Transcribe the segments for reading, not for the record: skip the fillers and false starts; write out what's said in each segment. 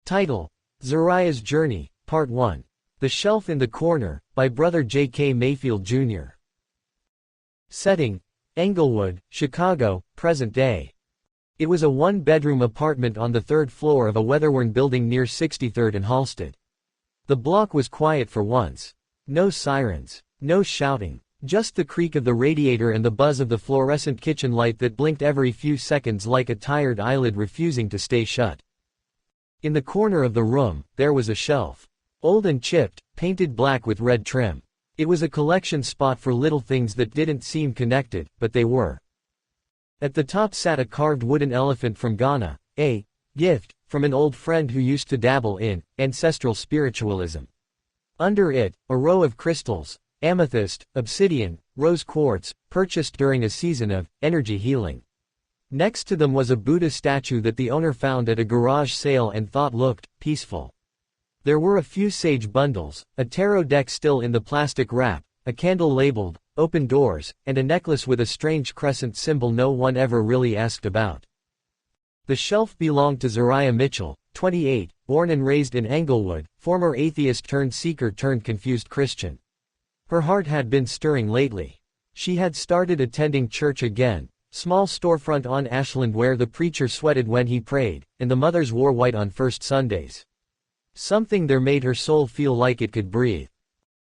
Title: Zariah's Journey, Part 1. The Shelf in the Corner, by Brother J. K. Mayfield, Jr. Setting: Englewood, Chicago, present day. It was a one-bedroom apartment on the third floor of a weather-worn building near 63rd and Halsted. The block was quiet for once. No sirens, no shouting, just the creak of the radiator and the buzz of the fluorescent kitchen light that blinked every few seconds like a tired eyelid refusing to stay shut. In the corner of the room, there was a shelf. Old and chipped, painted black with red trim. It was a collection spot for little things that didn't seem connected, but they were. At the top sat a carved wooden elephant from Ghana, a gift from an old friend who used to dabble in ancestral spiritualism. Under it, a row of crystals, amethyst, obsidian, rose quartz, purchased during a season of energy healing. Next to them was a Buddha statue that the owner found at a garage sale and thought looked peaceful. There were a few sage bundles, a tarot deck still in the plastic wrap, a candle labeled open doors, and a necklace with a strange crescent symbol no one ever really asked about. The shelf belonged to Zariah Mitchell, 28, born and raised in Englewood, former atheist-turned-seeker-turned-confused Christian. Her heart had been stirring lately. She had started attending church again. Small storefront on Ashland where the preacher sweated when he prayed, and the mothers wore white on first Sundays. Something there made her soul feel like it could breathe.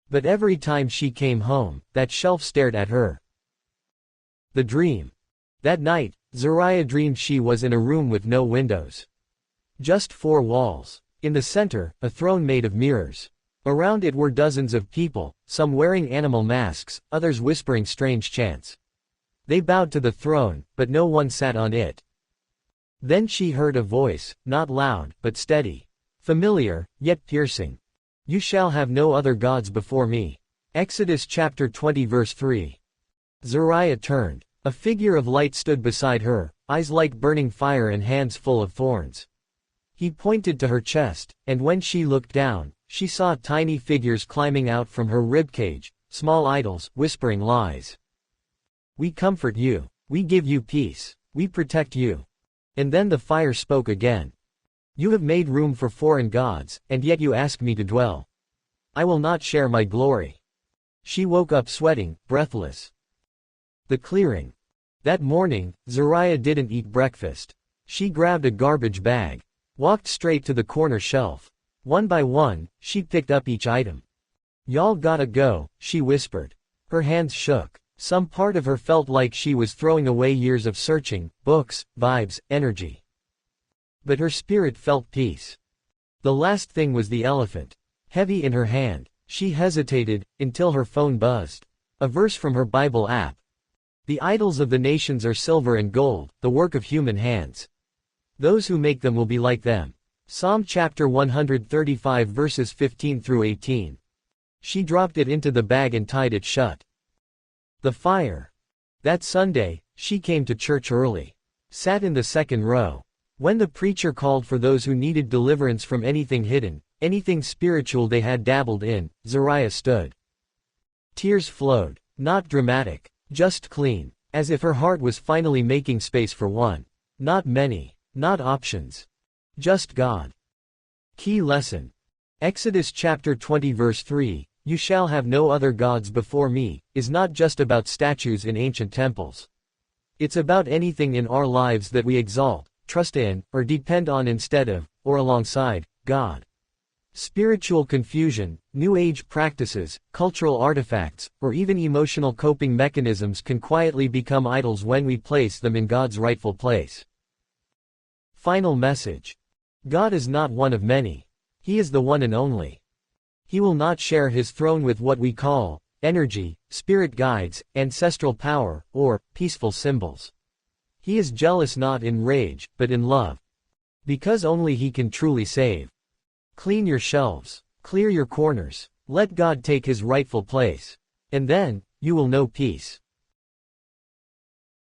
But every time she came home, that shelf stared at her. The dream. That night, Zariah dreamed she was in a room with no windows. Just four walls. In the center, a throne made of mirrors. Around it were dozens of people, some wearing animal masks, others whispering strange chants. They bowed to the throne, but no one sat on it. Then she heard a voice, not loud, but steady. Familiar, yet piercing. You shall have no other gods before me. Exodus chapter 20 verse 3. Zariah turned. A figure of light stood beside her, eyes like burning fire and hands full of thorns. He pointed to her chest, and when she looked down, she saw tiny figures climbing out from her ribcage, small idols, whispering lies. We comfort you. We give you peace. We protect you. And then the fire spoke again. You have made room for foreign gods, and yet you ask me to dwell. I will not share my glory. She woke up sweating, breathless. The clearing. That morning, Zariah didn't eat breakfast. She grabbed a garbage bag. Walked straight to the corner shelf. One by one, she picked up each item. Y'all gotta go, she whispered. Her hands shook. Some part of her felt like she was throwing away years of searching, books, vibes, energy. But her spirit felt peace. The last thing was the elephant. Heavy in her hand, she hesitated, until her phone buzzed. A verse from her Bible app. The idols of the nations are silver and gold, the work of human hands. Those who make them will be like them. Psalm chapter 135 verses 15 through 18. She dropped it into the bag and tied it shut. The fire. That Sunday, she came to church early. Sat in the second row. When the preacher called for those who needed deliverance from anything hidden, anything spiritual they had dabbled in, Zariah stood. Tears flowed. Not dramatic. Just clean. As if her heart was finally making space for one. Not many. Not options. Just God. Key lesson. Exodus chapter 20 verse 3. You shall have no other gods before me, is not just about statues in ancient temples. It's about anything in our lives that we exalt, trust in, or depend on instead of, or alongside, God. Spiritual confusion, New Age practices, cultural artifacts, or even emotional coping mechanisms can quietly become idols when we place them in God's rightful place. Final message. God is not one of many. He is the one and only. He will not share his throne with what we call energy, spirit guides, ancestral power, or peaceful symbols. He is jealous not in rage, but in love. Because only he can truly save. Clean your shelves. Clear your corners. Let God take his rightful place. And then, you will know peace.